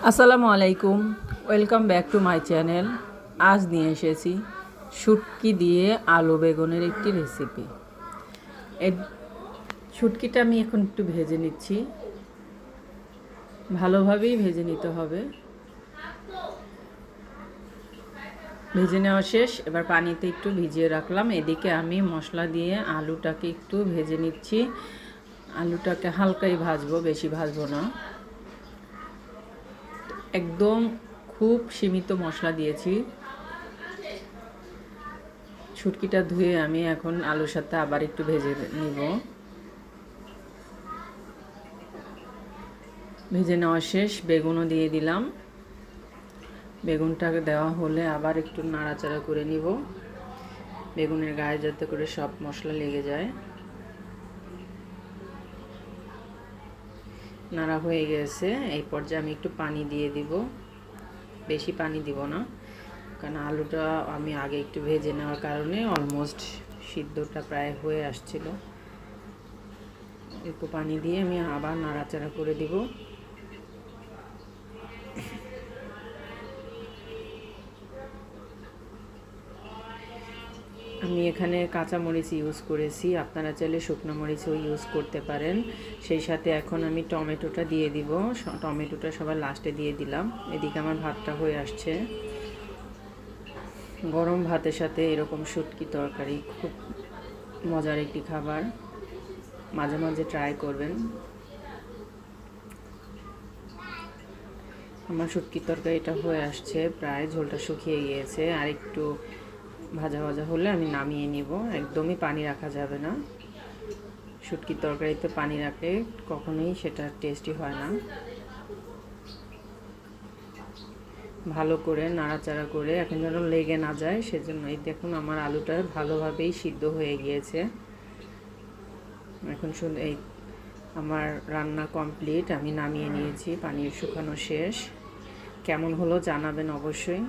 আসসালামু আলাইকুম, welcome back to my channel. আজ নিয়ে এসেছি শুটকি দিয়ে আলু বেগুনের একটি রেসিপি। এই শুটকিটা আমি এখন একটু ভেজে নিচ্ছি, ভালোভাবেই ভেজে নিতে হবে। ভেজে নেওয়া শেষ, এবার পানিতে একটু ভিজিয়ে রাখলাম। এদিকে আমি মশলা দিয়ে আলুটাকে একটু ভেজে নিচ্ছি। আলুটাকে হালকাই ভাজবো, বেশি ভাজবো না। একদম খুব সীমিত মশলা দিয়েছি। শুটকিটা ধুয়ে আমি এখন আলুর সাথে আবার একটু ভেজে নিব। ভেজে নেওয়া শেষ, বেগুনও দিয়ে দিলাম। বেগুনটাকে দেওয়া হলে আবার একটু নাড়াচাড়া করে নিব, বেগুনের গায়ে যাতে করে সব মশলা লেগে যায়। নাড়া হয়ে গেছে, এই পর্যায়ে আমি একটু পানি দিয়ে দিব। বেশি পানি দিব না, কারণ আলুটা আমি আগে একটু ভেজে নেওয়ার কারণে অলমোস্ট সিদ্ধটা প্রায় হয়ে আসছিল। একটু পানি দিয়ে আমি আবার নাড়াচাড়া করে দিব। আমি এখানে কাঁচা মরিচ ইউজ করেছি, আপনারা চাইলে শুকনো মরিচও ইউজ করতে পারেন। সেই সাথে এখন আমি টমেটোটা দিয়ে দিব। টমেটোটা সবার লাস্টে দিয়ে দিলাম। এদিকে আমার ভাতটা হয়ে আসছে। গরম ভাতের সাথে এরকম শুটকি তরকারি খুব মজার একটি খাবার, মাঝে মাঝে ট্রাই করবেন। আমার শুটকি তরকারিটা হয়ে আসছে, প্রায় ঝোলটা শুকিয়ে গিয়েছে। আর একটু ভাজা ভাজা হলে আমি নামিয়ে নিব। একদমই পানি রাখা যাবে না, শুটকির তরকারিতে পানি রাখলে কখনোই সেটা টেস্টি হয় না। ভালো করে নাড়াচাড়া করে এখন যেন লেগে না যায়, সেজন্য এই দেখুন আমার আলুটা ভালোভাবেই সিদ্ধ হয়ে গিয়েছে। এখন শুধু এই আমার রান্না কমপ্লিট, আমি নামিয়ে নিয়েছি, পানি শুকানো শেষ। কেমন হলো জানাবেন অবশ্যই।